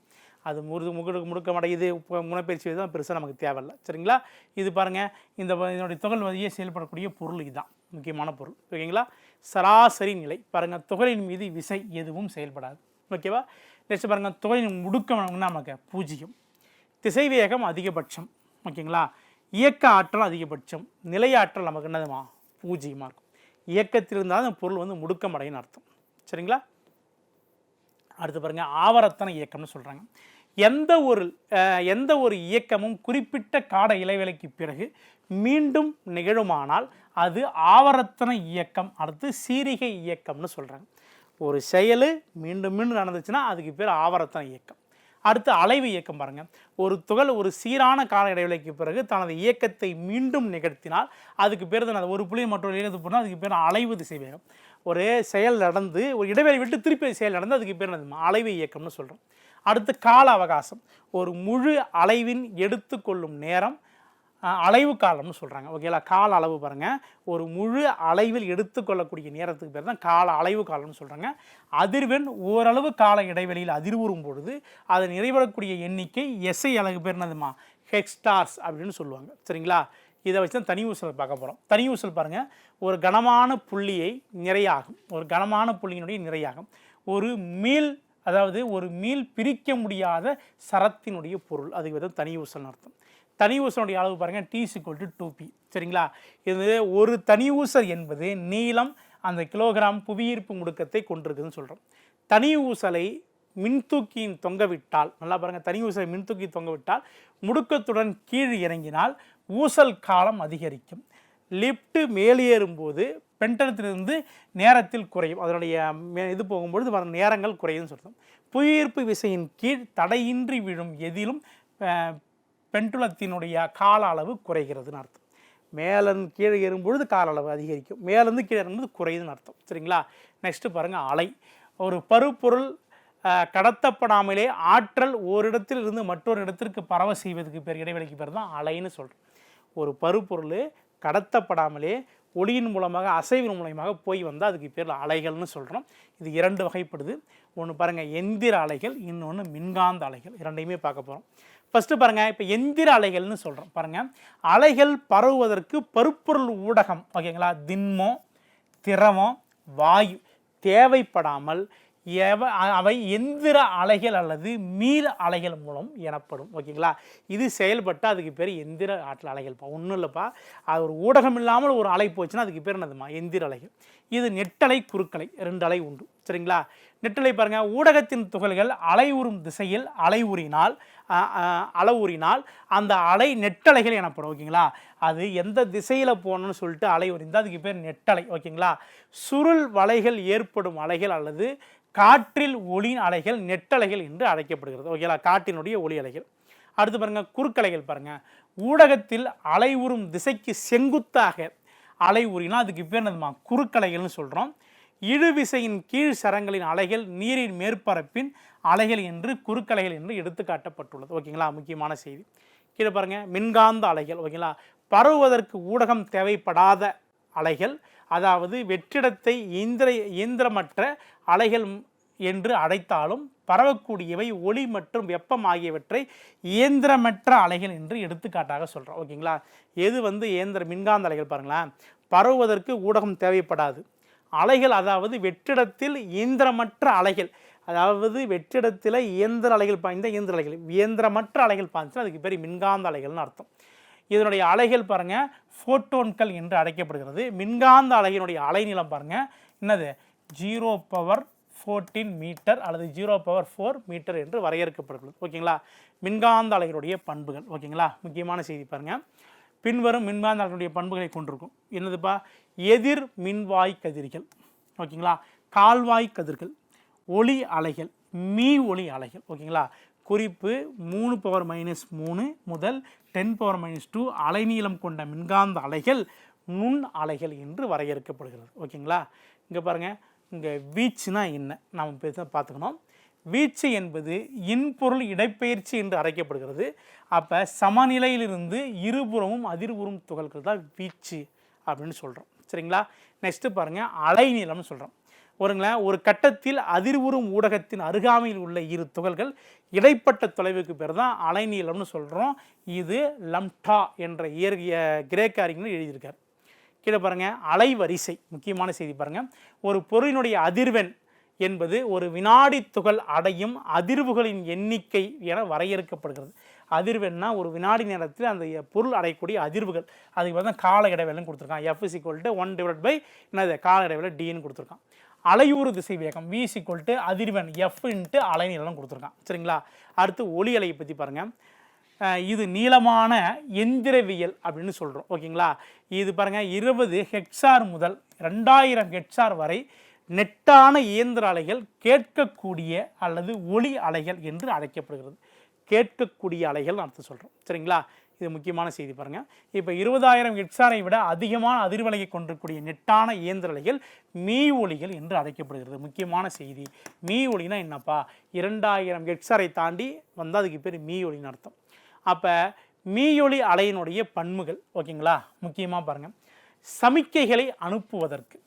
அது முழுக்க மடையுது, முனைப்பயிற்சி தான் பெருசாக நமக்கு தேவையில்லை. சரிங்களா? இது பாருங்கள், இதனுடைய துகள் வழியே செயல்படக்கூடிய பொருள் இதுதான் முக்கியமான பொருள். ஓகேங்களா? சராசரி நிலை பாருங்கள், துகளின் மீது விசை எதுவும் செயல்படாது. ஓகேவா? நெக்ஸ்ட் பாருங்கள், துகளின் முடுக்கம் நமக்கு 0, திசைவேகம் அதிகபட்சம். ஓகேங்களா? இயக்க ஆற்றல் அதிகபட்சம், நிலையாற்றல் நமக்கு என்னதுமா 0 இருக்கும். இயக்கத்தில் இருந்தால் அந்த பொருள் வந்து முடுக்கம் அடைன்னு அர்த்தம். சரிங்களா? அடுத்து பாருங்கள், ஆவர்த்தன இயக்கம்னு சொல்கிறாங்க. எந்த ஒரு இயக்கமும் குறிப்பிட்ட கால இடைவேளைக்கு பிறகு மீண்டும் நிகழுமானால் அது ஆவர்த்தன இயக்கம். அடுத்து சீரிகை இயக்கம்னு சொல்கிறாங்க. ஒரு செயல் மீண்டும் மீண்டும் நடந்துச்சுன்னா அதுக்கு பேர் ஆவர்த்தன இயக்கம். அடுத்து அலைவு இயக்கம் பாருங்கள், ஒரு துகள் ஒரு சீரான கால இடைவெளிக்கு பிறகு தனது இயக்கத்தை மீண்டும் நிகழ்த்தினால் அதுக்கு பேர் தான் ஒரு புள்ளி மற்றொரு இடைவெளி போனால் அதுக்கு பேர் அலைவு திசைவேகம். ஒரு செயல் நடந்து ஒரு இடைவெளி விட்டு திருப்பி செயல் நடந்து அதுக்கு பேர் அலைவு இயக்கம்னு சொல்கிறோம். அடுத்து கால அவகாசம், ஒரு முழு அலைவின் எடுத்துக்கொள்ளும் நேரம் அலைவு காலம்னு சொல்கிறாங்க. ஓகேங்களா? கால அளவு பாருங்கள், ஒரு முழு அலைவில் எடுத்துக்கொள்ளக்கூடிய நேரத்துக்கு பேர் தான் கால அலைவு காலம்னு சொல்கிறாங்க. அதிர்வெண் ஓரளவு கால இடைவெளியில் அதிர்வுறும் பொழுது அது நிறைவடக்கூடிய எண்ணிக்கை எஸ்ஐ அலகு பேர் என்னதுமா ஹெக்ஸ்டார்ஸ் அப்படின்னு சொல்லுவாங்க. சரிங்களா? இதை வச்சு தான் தனி ஊசல் பார்க்க போகிறோம். தனி ஊசல் பாருங்கள், ஒரு கனமான புள்ளியை நிறையாகும், ஒரு கனமான புள்ளியினுடைய நிறையாகும் ஒரு மீள், அதாவது ஒரு மீள் பிரிக்க முடியாத சரத்தினுடைய பொருள், அதுக்கு வந்து தனி ஊசல்னு அர்த்தம். தனி ஊசலுடைய அளவு பாருங்கள், T=2p. சரிங்களா? இது ஒரு தனி ஊசல் என்பது நீளம் அந்த கிலோகிராம் புவியீர்ப்பு முடுக்கத்தை கொண்டிருக்குதுன்னு சொல்கிறோம். தனி ஊசலை மின்தூக்கியின் தொங்கவிட்டால், நல்லா பாருங்கள், தனி ஊசலை மின்தூக்கி தொங்கவிட்டால் முடுக்கத்துடன் கீழ் இறங்கினால் ஊசல் காலம் அதிகரிக்கும். லிஃப்ட் மேலேறும்போது பெண்டனத்திலிருந்து நேரத்தில் குறையும், அதனுடைய இது போகும்பொழுது வர நேரங்கள் குறையும்னு சொல்கிறோம். புவியீர்ப்பு விசையின் கீழ் தடையின்றி விழும் எதிலும் பெண்டுலத்தினுடைய கால அளவு குறைகிறதுன்னு அர்த்தம். மேலேருந்து கீழே ஏறும்பொழுது கால அளவு அதிகரிக்கும், மேலேருந்து கீழே ஏறும்போது குறையுதுன்னு அர்த்தம். சரிங்களா? நெக்ஸ்ட்டு பாருங்கள், அலை. ஒரு பருப்பொருள் கடத்தப்படாமலே ஆற்றல் ஓரிடத்தில் இருந்து மற்றொரு இடத்திற்கு பரவ செய்வதற்கு பேர் இடைவெளிக்கு பேர் தான் அலைன்னு சொல்கிறோம். ஒரு பருப்பொருள் கடத்தப்படாமலே ஒளியின் மூலமாக அசைவின் மூலமாக போய் வந்தால் அதுக்கு பேர் அலைகள்னு சொல்கிறோம். இது 2 வகைப்படுது. ஒன்று பாருங்கள் எந்திர அலைகள், இன்னொன்று மின்காந்த அலைகள். இரண்டையுமே பார்க்க போகிறோம். ஃபஸ்ட்டு பாருங்கள், இப்போ எந்திர அலைகள்னு சொல்கிறோம். பாருங்கள், அலைகள் பரவுவதற்கு பருப்பொருள் ஊடகம், ஓகேங்களா, திண்மம், திரவம், வாயு தேவைப்படாமல் அவை எந்திர அலைகள் அல்லது மீள் அலைகள் மூலம் எனப்படும். ஓகேங்களா? இது செயல்பட்டால் அதுக்கு பேர் எந்திர ஆற்றல் அலைகள்ப்பா. ஒன்றும் இல்லைப்பா, அது ஒரு ஊடகம் இல்லாமல் ஒரு அலை போச்சுன்னா அதுக்கு பேர் என்னதுமா எந்திர அலைகள். இது நெட்டலை குறுக்கலை, 2 அலை உண்டு. சரிங்களா? நெட்டலை பாருங்கள், ஊடகத்தின் துகள்கள் அலைவுறும் திசையில் அளவுறினால் அந்த அலை நெட்டலைகள் எனப்படும். ஓகேங்களா? அது எந்த திசையில் போகணும்னு சொல்லிட்டு அலை உறிந்தால் அதுக்கு பேர் நெட்டலை. ஓகேங்களா? சுருள் வலைகள் ஏற்படும் அலைகள் அல்லது காற்றில் ஒளி அலைகள் நெட்டலைகள் என்று அழைக்கப்படுகிறது. ஓகேங்களா? காற்றினுடைய ஒளி அலைகள். அடுத்து பாருங்கள், குறுக்கலைகள் பாருங்கள், ஊடகத்தில் அலைவுறும் திசைக்கு செங்குத்தாக அலை உறினால் அதுக்கு பேர் என்னதுமா குறுக்கலைகள்னு சொல்கிறோம். இழுவிசையின் கீழ் சரங்களின் அலைகள் நீரின் மேற்பரப்பின் அலைகள் என்று குறுக்கலைகள் என்று எடுத்துக்காட்டப்பட்டுள்ளது. ஓகேங்களா? முக்கியமான செய்தி. கீழே பாருங்கள், மின்காந்த அலைகள். ஓகேங்களா? பரவுவதற்கு ஊடகம் தேவைப்படாத அலைகள், அதாவது வெற்றிடத்தை இயந்திரமற்ற அலைகள் என்று அழைத்தாலும் பரவக்கூடியவை ஒளி மற்றும் வெப்பம் ஆகியவற்றை இயந்திரமற்ற அலைகள் என்று எடுத்துக்காட்டாக சொல்கிறோம். ஓகேங்களா? எது வந்து மின்காந்த அலைகள் பாருங்களேன், பரவுவதற்கு ஊடகம் தேவைப்படாது அலைகள், அதாவது வெற்றிடத்தில் இயந்திரமற்ற அலைகள், அதாவது வெற்றிடத்தில் இயந்திர அலைகள் பாய்ந்த இயந்திரமற்ற அலைகள் பாய்ந்துச்சுன்னா அதுக்கு பேர் மின்காந்த அலைகள்னு அர்த்தம். இதனுடைய அலைகள் பாருங்கள் ஃபோட்டோன்கள் என்று அழைக்கப்படுகிறது. மின்காந்த அலையினுடைய அலைநீளம் பாருங்கள் என்னது 0^14 மீட்டர் அல்லது 0^4 மீட்டர் என்று வரையறுக்கப்படுகிறது. ஓகேங்களா? மின்காந்த அலைகளுடைய பண்புகள். ஓகேங்களா? முக்கியமான செய்தி பாருங்கள், பின்வரும் மின்காந்த அலைகளுடைய பண்புகளை கொண்டிருக்கும். என்னதுப்பா? எதிர் மின்வாய் கதிர்கள், ஓகேங்களா, கால்வாய் கதிர்கள், ஒளி அலைகள், மீ ஒளி அலைகள். ஓகேங்களா? குறிப்பு 3^-3 முதல் 10^-2 அலைநீளம் கொண்ட மின்காந்த அலைகள் நுண் அலைகள் என்று வரையறுக்கப்படுகிறது. ஓகேங்களா? இங்கே பாருங்கள், இங்கே வீச்சுனா என்ன நாம் பார்த்துக்கணும். வீச்சு என்பது இன்பொருள் இடைப்பெயர்ச்சி என்று அழைக்கப்படுகிறது. அப்போ சமநிலையிலிருந்து இருபுறமும் அதிர்வுறும் துகள்கள் தான் வீச்சு அப்படின்னு சொல்கிறோம். சரிங்களா? நெக்ஸ்ட்டு பாருங்கள், அலைநீளம்னு சொல்கிறோம். ஒரு கட்டத்தில் அதிர்வுறும் ஊடகத்தின் அருகாமையில் உள்ள இரு துகள்கள் இடைப்பட்ட தொலைவுக்கு பேர் தான் அலைநீளம்னு சொல்கிறோம். இது லம்டா என்ற கிரேக்க அறிஞர் எழுதியிருக்கார். கீழே பாருங்கள் அலைவரிசை, முக்கியமான செய்தி பாருங்கள். ஒரு பொருளினுடைய அதிர்வெண் என்பது ஒரு வினாடி துகள் அடையும் அதிர்வுகளின் எண்ணிக்கை என வரையறுக்கப்படுகிறது. அதிர்வெண்ணா ஒரு வினாடி நேரத்தில் அந்த பொருள் அடையக்கூடிய அதிர்வுகள், அதுக்கு பார்த்தா கால இடைவேளைன்னு கொடுத்துருக்கான். F = 1/, என்னது கால இடைவேளை Dன்னு கொடுத்துருக்கான். அலையுறு திசை வேகம் V = அதிர்வெண் F × அலைநீளம் கொடுத்துருக்கான். சரிங்களா? அடுத்து ஒளி அலையை பற்றி பாருங்கள். இது நீளமான எந்திரவியல் அப்படின்னு சொல்கிறோம். ஓகேங்களா? இது பாருங்கள் 20 ஹெக்சார் முதல் 2000 ஹெக்சார் வரை நெட்டான இயந்திர அலைகள் கேட்கக்கூடிய அல்லது ஒளி அலைகள் என்று அழைக்கப்படுகிறது. கேட்கக்கூடிய அலைகள் அர்த்தம் சொல்கிறோம். சரிங்களா? இது முக்கியமான செய்தி பாருங்கள். இப்போ 20000 ஹெக்சாரை விட அதிகமான அதிர்வலையை கொண்டிருக்கக்கூடிய நெட்டான இயந்திர அலைகள் மீ ஒலிகள் என்று அழைக்கப்படுகிறது. முக்கியமான செய்தி. மீ ஒலினா என்னப்பா? 2000 ஹெக்சாரை தாண்டி வந்தால் அதுக்கு பேர் மீ ஒலின்னு அர்த்தம். அப்போ மீயொலி அலையினுடைய பண்புகள், ஓகேங்களா, முக்கியமாக பாருங்கள். சமிக்கைகளை அனுப்புவதற்கு,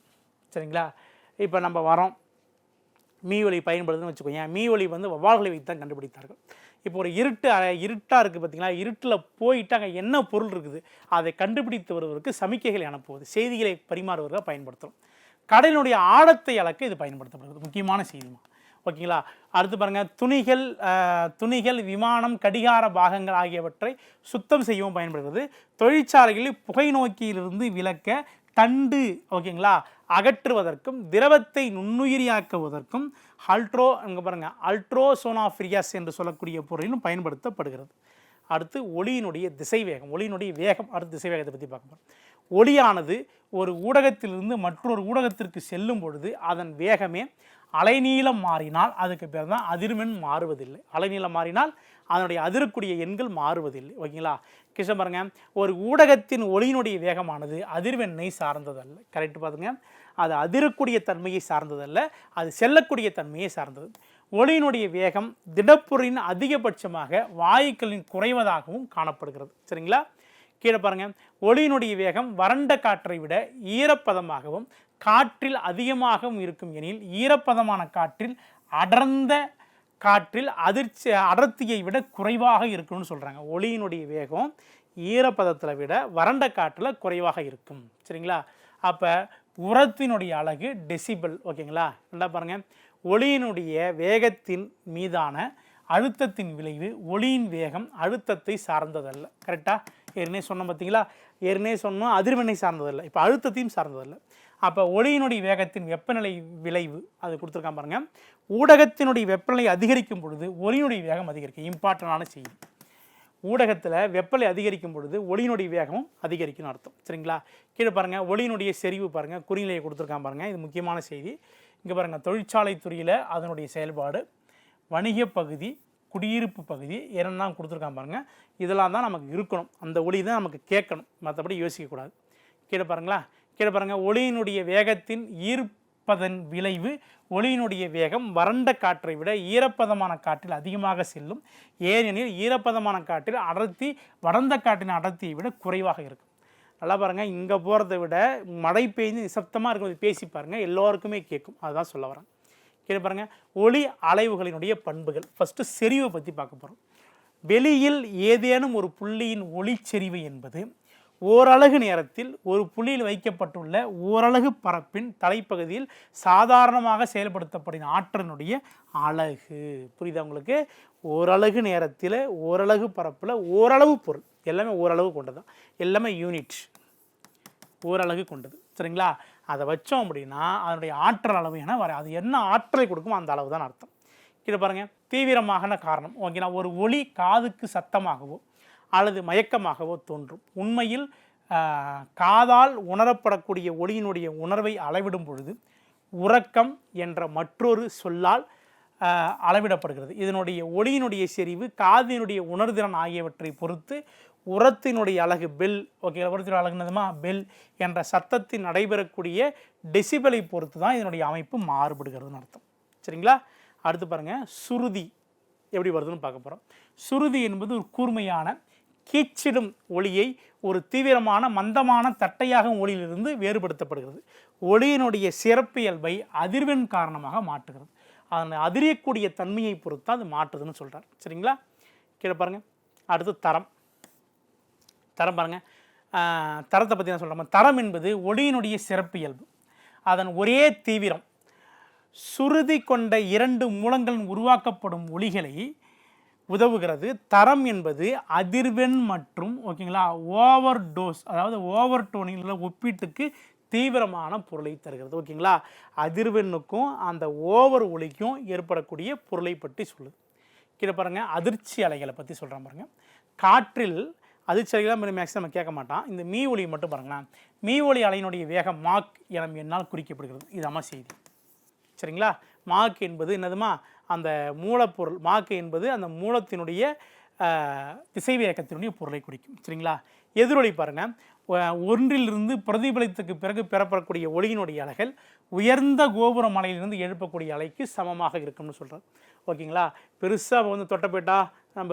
சரிங்களா, இப்போ நம்ம வரோம் மீயொலி பயன்படுதுன்னு வச்சுக்கோங்க. மீயொலி வவ்வால்களை வைத்து தான் கண்டுபிடித்தார்கள். இப்போ ஒரு இருட்டாக இருக்குது பார்த்தீங்களா, இருட்டில் போயிட்டு அங்கே என்ன பொருள் இருக்குது அதை கண்டுபிடித்து வருவதற்கு சமிக்கைகளை அனுப்புவது, செய்திகளை பரிமாறுவதாக பயன்படுத்துகிறோம். கடலினுடைய ஆழத்தை அளக்க இது பயன்படுத்தப்படுகிறது. முக்கியமான செய்திமா, ஓகேங்களா. அடுத்து பாருங்கள், துணிகள், விமானம், கடிகார பாகங்கள் ஆகியவற்றை சுத்தம் செய்யவும் பயன்படுகிறது. தொழிற்சாலைகளில் புகை நோக்கியிலிருந்து விலக்க தண்டு, ஓகேங்களா, அகற்றுவதற்கும் திரவத்தை நுண்ணுயிரியாக்குவதற்கும் அல்ட்ரோசோனாஃபிரியாஸ் என்று சொல்லக்கூடிய பொருளிலும் பயன்படுத்தப்படுகிறது. அடுத்து ஒளியினுடைய திசை வேகம், ஒளியினுடைய வேகம், அடுத்து திசை வேகத்தை பற்றி பார்க்கணும். ஒளியானது ஒரு ஊடகத்திலிருந்து மற்றொரு ஊடகத்திற்கு செல்லும் பொழுது அதன் வேகமே அலைநீளம் மாறினால் அதுக்கு பேர் தான் அதிர்வெண் மாறுவதில்லை. அலைநீளம் மாறினால் அதனுடைய அதிரக்கூடிய எண்கள் மாறுவதில்லை. ஓகேங்களா? கிருஷ்ண பாருங்க, ஒரு ஊடகத்தின் ஒளியினுடைய வேகமானது அதிர்வெண்ணை சார்ந்ததல்ல. கரெக்ட் பாருங்க, அது அதிரக்கூடிய தன்மையை சார்ந்ததல்ல, அது செல்லக்கூடிய தன்மையை சார்ந்தது. ஒளியினுடைய வேகம் திடப்பொருளின் அதிகபட்சமாக வாயுக்களின் குறைவதாகவும் காணப்படுகிறது. சரிங்களா? கீழே பாருங்கள், ஒளியினுடைய வேகம் வறண்ட காற்றை விட ஈரப்பதமாகவும் காற்றில் அதிகமாகவும் இருக்கும் எனில் ஈரப்பதமான காற்றில் அடர்ந்த காற்றில் அடர்த்தியை விட குறைவாக இருக்கும்னு சொல்கிறாங்க. ஒளியினுடைய வேகம் ஈரப்பதத்தில் விட வறண்ட காற்றில் குறைவாக இருக்கும். சரிங்களா? அப்போ உரத்தினுடைய அலகு டெசிபல். ஓகேங்களா? நல்லா பாருங்கள், ஒளியினுடைய வேகத்தின் மீதான அழுத்தத்தின் விளைவு ஒளியின் வேகம் அழுத்தத்தை சார்ந்ததல்ல. கரெக்டாக? ஏற்கனவே சொன்னோம் பார்த்தீங்களா, ஏற்கனவே சொன்னோம் அதிர்வெண்ணை சார்ந்ததல்ல, இப்போ அழுத்தத்தையும் சார்ந்ததல்ல. அப்போ ஒளியினுடைய வேகத்தின் வெப்பநிலை விளைவு அது கொடுத்துருக்கான் பாருங்கள். ஊடகத்தினுடைய வெப்பநிலை அதிகரிக்கும் பொழுது ஒளியினுடைய வேகம் அதிகரிக்கும். இம்பார்ட்டண்டான செய்தி. ஊடகத்தில் வெப்பநிலை அதிகரிக்கும் பொழுது ஒளியினுடைய வேகமும் அதிகரிக்கும்னு அர்த்தம். சரிங்களா? கீழே பாருங்கள், ஒளியினுடைய செறிவு பாருங்கள், குறிநிலையை கொடுத்துருக்கான் பாருங்கள். இது முக்கியமான செய்தி. இங்கே பாருங்கள், தொழிற்சாலை துறையில் அதனுடைய செயல்பாடு, வணிக பகுதி, குடியிருப்பு பகுதி என்னெல்லாம் கொடுத்துருக்கான் பாருங்கள். இதெல்லாம் தான் நமக்கு இருக்கணும், அந்த ஒளி தான் நமக்கு கேட்கணும், மற்றபடி யோசிக்கக்கூடாது. கீழே பாருங்களா, கீழே பாருங்கள், ஒளியினுடைய வேகத்தின் ஈர்ப்பதன் விளைவு ஒளியினுடைய வேகம் வறண்ட காற்றை விட ஈரப்பதமான காற்றில் அதிகமாக செல்லும். ஏனெனில் ஈரப்பதமான காற்றில் அடர்த்தி வறண்ட காற்றின் அடர்த்தியை விட குறைவாக இருக்கும். நல்லா பாருங்கள், இங்கே போகிறத விட மழை பெய்ஞ்சு நிசப்தமாக இருக்கிறது பேசி பாருங்கள், எல்லோருக்குமே கேட்கும். அதுதான் சொல்ல வரேன். கீழே பாருங்கள், ஒளி அலைவுகளினுடைய பண்புகள். ஃபஸ்ட்டு செறிவை பற்றி பார்க்க போகிறோம். வெளியில் ஏதேனும் ஒரு புள்ளியின் ஒளிச்செறிவு என்பது ஓரலகு நேரத்தில் ஒரு புள்ளியில் வைக்கப்பட்டுள்ள ஓரலகு பரப்பின் தலைப்பகுதியில் சாதாரணமாக செயல்படுத்தப்படும் ஆற்றலினுடைய அலகு. புரியுதா உங்களுக்கு? ஓரலகு நேரத்தில் ஓரலகு பரப்பில் ஓரளவு பொருள், எல்லாமே ஓரளவு கொண்டது, எல்லாமே யூனிட், ஓரலகு கொண்டது. சரிங்களா? அதை வச்சோம் அப்படின்னா அதனுடைய ஆற்றல் அளவு என வர, அது என்ன ஆற்றலை கொடுக்கும் அந்த அளவு தான் அர்த்தம். கீழே பாருங்கள், தீவிரமான காரணம். ஓகேங்களா? ஒரு ஒளி காதுக்கு சத்தமாகவோ அல்லது மயக்கமாகவோ தோன்றும். உண்மையில் காதால் உணரப்படக்கூடிய ஒளியினுடைய உணர்வை அளவிடும் பொழுது உறக்கம் என்ற மற்றொரு சொல்லால் அளவிடப்படுகிறது. இதனுடைய ஒளியினுடைய செறிவு காதினுடைய உணர்திறன் ஆகியவற்றை பொறுத்து உரத்தினுடைய அலகு பெல், ஓகே, உரத்தினுடைய அலகுனதுமா பெல் என்ற சத்தத்தில் நடைபெறக்கூடிய டெசிபலை பொறுத்து தான் இதனுடைய அமைப்பு மாறுபடுகிறதுன்னு அர்த்தம். சரிங்களா? அடுத்து பாருங்கள், சுருதி எப்படி வருதுன்னு பார்க்க போகிறோம். சுருதி என்பது ஒரு கூர்மையான கீச்சிடும் ஒளியை ஒரு தீவிரமான மந்தமான தட்டையாகும் ஒளியிலிருந்து வேறுபடுத்தப்படுகிறது. ஒளியினுடைய சிறப்பியல்பை அதிர்வெண் காரணமாக மாற்றுகிறது. அதனை அதிரியக்கூடிய தன்மையை பொறுத்து அது மாற்றுதுன்னு சொல்கிறார். சரிங்களா? கீழே பாருங்கள், அடுத்து தரம். தரம் பாருங்கள், தரத்தை பற்றி நான் சொல்கிறோம். தரம் என்பது ஒளியினுடைய சிறப்பியல்பு, அதன் ஒரே தீவிரம், சுருதி கொண்ட 2 மூலங்களின் உருவாக்கப்படும் ஒளிகளை உதவுகிறது. தரம் என்பது அதிர்வெண் மற்றும் ஓகேங்களா ஓவர் டோஸ், அதாவது ஓவர் டோனில் ஒப்பீட்டுக்கு தீவிரமான பொருளை தருகிறது. ஓகேங்களா, அதிர்வெண்ணுக்கும் அந்த ஓவர் ஒளிக்கும் ஏற்படக்கூடிய பொருளை பற்றி சொல்லுது. கீழே பாருங்கள், அதிர்ச்சி அலைகளை பற்றி சொல்கிறேன் பாருங்கள். காற்றில் அதிர்ச்சி அலைகள் மேக்ஸிமம் நம்ம கேட்க மாட்டான். இந்த மீ ஒளி மட்டும் பாருங்களேன். மீ ஒளி அலையினுடைய வேகம் மாக் என்னால் குறிக்கப்படுகிறது. இதாம்மா செய்தி. சரிங்களா, மாக் என்பது என்னதுமா, அந்த மூலப்பொருள். மாக்கு என்பது அந்த மூலத்தினுடைய திசைவேகத்தினுடைய பொருளை குறிக்கும். சரிங்களா, எதிரொலி பாருங்கள். ஒன்றிலிருந்து பிரதிபலித்துக்கு பிறகு பெறப்படக்கூடிய ஒளியினுடைய அலைகள் உயர்ந்த கோபுர மலையிலிருந்து எழுப்பக்கூடிய அலைக்கு சமமாக இருக்கும்னு சொல்கிறோம். ஓகேங்களா, பெருசாக வந்து தொட்டப்பேட்டா நம்ம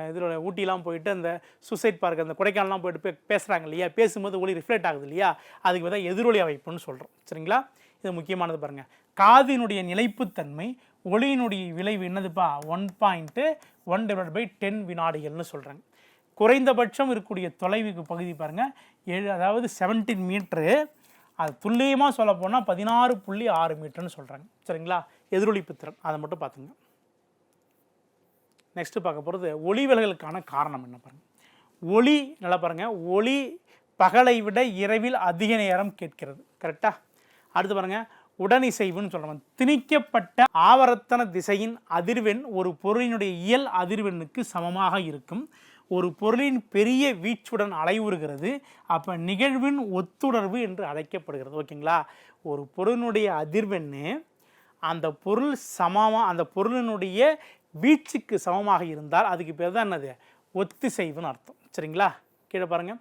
இதில் ஊட்டிலாம் போயிட்டு அந்த சூசைட் பார்க் அந்த கொடைக்கானலாம் போயிட்டு பேசுகிறாங்க இல்லையா, பேசும்போது ஒளி ரிஃப்ளெக்ட் ஆகுது இல்லையா, அதுக்கு தான் எதிரொலி அமைப்புன்னு சொல்கிறோம். சரிங்களா, இது முக்கியமானது பாருங்கள். காதினுடைய நிலைப்புத்தன்மை ஒளியினுடைய விளைவு என்னதுப்பா, 1.1/10 வினாடிகள்னு சொல்கிறாங்க. குறைந்தபட்சம் இருக்கக்கூடிய தொலைவுக்கு பகுதி பாருங்கள் 7, அதாவது 17 மீட்ரு. அது துல்லியமாக சொல்ல போனால் 16.6 மீட்டர்னு சொல்கிறாங்க. சரிங்களா, எதிரொலிப்பு திறன் அதை மட்டும் பார்த்துங்க. நெக்ஸ்ட்டு பார்க்க போகிறது ஒளி விலகலுக்கான காரணம் என்ன பாருங்கள். ஒளி நல்லா பாருங்கள், ஒளி பகலை விட இரவில் அதிக நேரம் கேட்கிறது. கரெக்டாக. அடுத்து பாருங்கள், உடனிசைவுன்னு சொல்கிறோம். திணிக்கப்பட்ட ஆவர்த்தன திசையின் அதிர்வெண் ஒரு பொருளினுடைய இயல் அதிர்வெண்ணுக்கு சமமாக இருக்கும். ஒரு பொருளின் பெரிய வீச்சுடன் அலைவுறுகிறது. அப்போ நிகழ்வின் ஒத்துணர்வு என்று அழைக்கப்படுகிறது. ஓகேங்களா, ஒரு பொருளினுடைய அதிர்வெண்ணு அந்த பொருள் சமமாக, அந்த பொருளினுடைய வீச்சுக்கு சமமாக இருந்தால் அதுக்கு பேர் தான் என்னது, ஒத்திசைவுன்னு அர்த்தம். சரிங்களா, கீழே பாருங்கள்.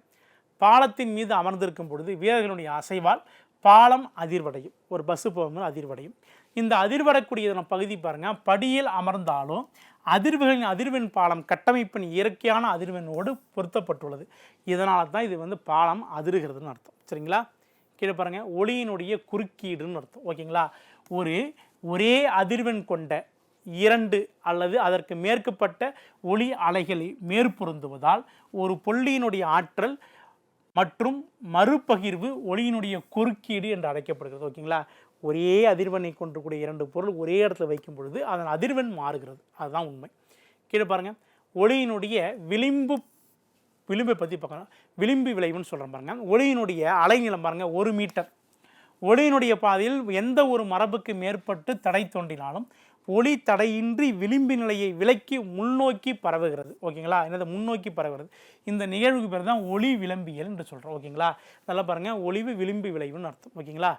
பாலத்தின் மீது அமர்ந்திருக்கும் பொழுது வீரர்களுடைய அசைவால் பாலம் அதிர்வடையும். ஒரு பஸ்ஸு போகும்போது அதிர்வடையும். இந்த அதிர்வடக்கூடியதான பகுதி பாருங்கள், படியில் அமர்ந்தாலும் அதிர்வுகளின் அதிர்வெண் பாலம் கட்டமைப்பின் இயற்கையான அதிர்வெண்ணோடு பொருத்தப்பட்டுள்ளது. இதனால தான் இது வந்து பாலம் அதிர்கிறதுன்னு அர்த்தம். சரிங்களா, கீழே பாருங்கள், ஒளியினுடைய குறுக்கீடுன்னு அர்த்தம். ஓகேங்களா, ஒரே அதிர்வெண் கொண்ட 2 அல்லது அதற்கு மேற்பட்ட ஒளி அலைகளை மேற்பொருந்துவதால் ஒரு பொருளினுடைய ஆற்றல் மற்றும் மறுபகிர்வு ஒளியினுடைய குறுக்கீடு என்று அழைக்கப்படுகிறது. ஓகேங்களா, ஒரே அதிர்வெண்ணை கொண்டிருக்கூடிய 2 பொருள் ஒரே இடத்துல வைக்கும் பொழுது அதன் அதிர்வெண் மாறுகிறது. அதுதான் உண்மை. கீழே பாருங்கள், ஒளியினுடைய விளிம்பை பற்றி பார்க்கணும். விளிம்பு விளைவுன்னு சொல்கிறேன் பாருங்கள். ஒளியினுடைய அலைநீளம் பாருங்கள் 1 மீட்டர். ஒளியினுடைய பாதையில் எந்த ஒரு மரபுக்கு மேற்பட்டு தடை தோன்றினாலும் ஒளி தடையின்றி விளிம்பு நிலையை விலக்கி முன்னோக்கி பரவுகிறது. ஓகேங்களா, என்னது முன்னோக்கி பரவுகிறது. இந்த நிகழ்வுக்கு பேர் தான் ஒளி விளம்பியல் என்று சொல்கிறோம். ஓகேங்களா, நல்லா பாருங்கள், ஒளிவு விளிம்பு விளைவுன்னு அர்த்தம். ஓகேங்களா,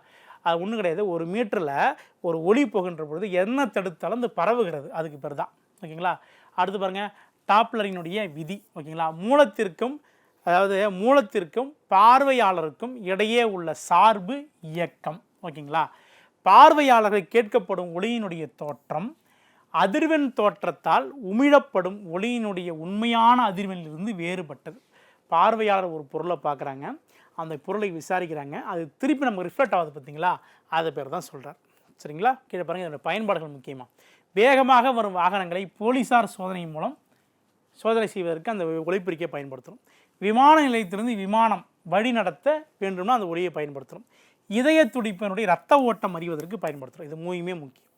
அது ஒன்றும் கிடையாது. 1 மீட்டரில் ஒரு ஒளி போகின்ற பொழுது என்ன தடுத்தாலும் அது பரவுகிறது, அதுக்கு பேர் தான். ஓகேங்களா, அடுத்து பாருங்கள், டாப்லரினுடைய விதி. ஓகேங்களா, மூலத்திற்கும் பார்வையாளருக்கும் இடையே உள்ள சார்பு இயக்கம். ஓகேங்களா, பார்வையாளர்கள் கேட்கப்படும் ஒளியினுடைய தோற்றம் அதிர்வெண் தோற்றத்தால் உமிழப்படும் ஒளியினுடைய உண்மையான அதிர்வெண்ணிலிருந்து வேறுபட்டது. பார்வையாளர் ஒரு பொருளை பார்க்குறாங்க, அந்த பொருளை விசாரிக்கிறாங்க, அது திருப்பி நமக்கு ரிஃப்ளெக்ட் ஆகுது பார்த்தீங்களா, அதை பேர் தான் சொல்கிறார். சரிங்களா, கீழே பாருங்கள், இதோட பயன்பாடுகள் முக்கியமாக வேகமாக வரும் வாகனங்களை போலீஸார் சோதனை மூலம் சோதனை செய்வதற்கு அந்த ஒளிப்பிரிக்கையை பயன்படுத்தணும். விமான நிலையத்திலிருந்து விமானம் வழி நடத்த வேண்டும்னா அந்த ஒளியை பயன்படுத்தணும். இதய துடிப்பினுடைய ரத்த ஓட்டம் அறிவதற்கு பயன்படுத்துகிறோம். இது மூணுமே முக்கியம்.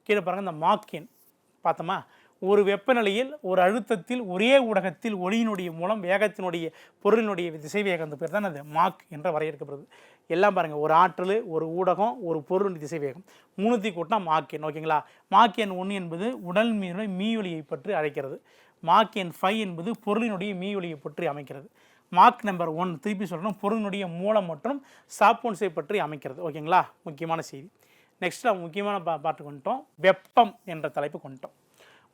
கீழே பாருங்கள், இந்த மாக் எண் பார்த்தோமா, ஒரு வெப்பநிலையில் ஒரு அழுத்தத்தில் ஒரே ஊடகத்தில் ஒளியினுடைய மூலம் வேகத்தினுடைய பொருளினுடைய திசைவேகம் பேர் தான் அது மாக் என்ற வரையறுக்கப்படுது. எல்லாம் பாருங்கள், ஒரு ஆற்றல், ஒரு ஊடகம், ஒரு பொருளுடைய திசைவேகம், 3 கூட்டினா மாக் எண். ஓகேங்களா, மாக் எண் 1 என்பது உடல் மீயொலியை பற்றி அழைக்கிறது. மாக் எண் 5 என்பது பொருளினுடைய மீயொலியை பற்றி அமைக்கிறது. மார்க் நம்பர் 1 திருப்பி சொல்லணும், பொருளினுடைய மூலம் மற்றும் சாப்போன்ஸை பற்றி அமைக்கிறது. ஓகேங்களா, முக்கியமான செய்தி. நெக்ஸ்ட் நம்ம முக்கியமான பாட்டு கொண்டோம், வெப்பம் என்ற தலைப்பு கொண்டோம்.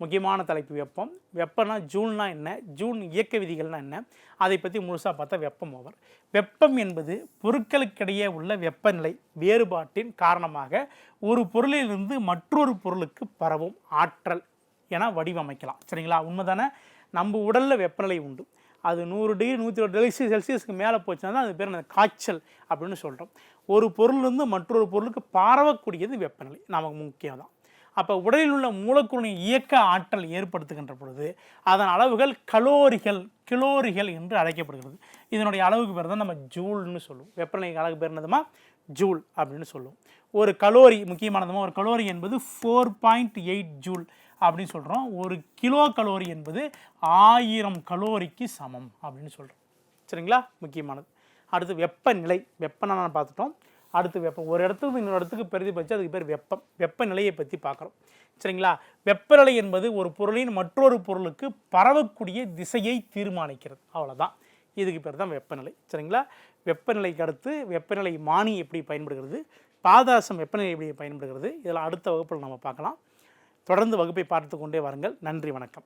முக்கியமான தலைப்பு வெப்பம். வெப்பம்னா ஜூன்னா என்ன, ஜூன் இயக்க விதிகள்னா என்ன, அதை பற்றி முழுசாக பார்த்தா வெப்பம் ஓவர். வெப்பம் என்பது பொருட்களுக்கிடையே உள்ள வெப்பநிலை வேறுபாட்டின் காரணமாக ஒரு பொருளிலிருந்து மற்றொரு பொருளுக்கு பரவும் ஆற்றல் என வடிவமைக்கலாம். சரிங்களா, உண்மைதானே. நம்ம உடலில் வெப்பநிலை உண்டு, அது 100 டிகிரி 120 டிகிரி செல்சியஸ்க்கு மேலே போச்சுன்னா தான் அது பேர் அந்த காய்ச்சல் அப்படின்னு சொல்கிறோம். ஒரு பொருள்லேருந்து மற்றொரு பொருளுக்கு பரவக்கூடியது வெப்பநிலை, நமக்கு முக்கியம் தான். அப்போ உடலில் உள்ள மூலக்கூறின் இயக்க ஆற்றல் ஏற்படுத்துகின்ற பொழுது அதன் அளவுகள் கிலோரிகள் என்று அழைக்கப்படுகிறது. இதனுடைய அளவுக்கு பேர் தான் நம்ம ஜூல்னு சொல்லுவோம். வெப்பநிலைக்கு அளவுக்கு பேர் என்னதுமா? ஜூல் அப்படின்னு சொல்லுவோம். ஒரு கலோரி முக்கியமானதுமா, ஒரு கலோரி என்பது 4.8 ஜூல் அப்படின்னு சொல்கிறோம். ஒரு கிலோ கலோரி என்பது 1000 கலோரிக்கு சமம் அப்படின்னு சொல்கிறோம். சரிங்களா? முக்கியமானது. அடுத்து வெப்பநிலை. வெப்பநிலை பார்த்துட்டோம். அடுத்து வெப்பம். ஒரு இடத்துக்கு இன்னொரு இடத்துக்கு பிரதிபலித்து அதுக்கு பேர் வெப்பம். வெப்பநிலையை பற்றி பார்க்குறோம். சரிங்களா? வெப்பநிலை என்பது ஒரு பொருளின் மற்றொரு பொருளுக்கு பரவக்கூடிய திசையை தீர்மானிக்கிறது. அவ்வளோதான். இதுக்கு பேர் தான் வெப்பநிலை. சரிங்களா? வெப்பநிலைக்கு அடுத்து வெப்பநிலை மானி எப்படி பயன்படுகிறது, பாதரசம் வெப்பநிலை எப்படி பயன்படுகிறது, இதெல்லாம் அடுத்த வகுப்பில் நம்ம பார்க்கலாம். தொடர்ந்து வகுப்பை பார்த்து கொண்டே வாருங்கள். நன்றி, வணக்கம்.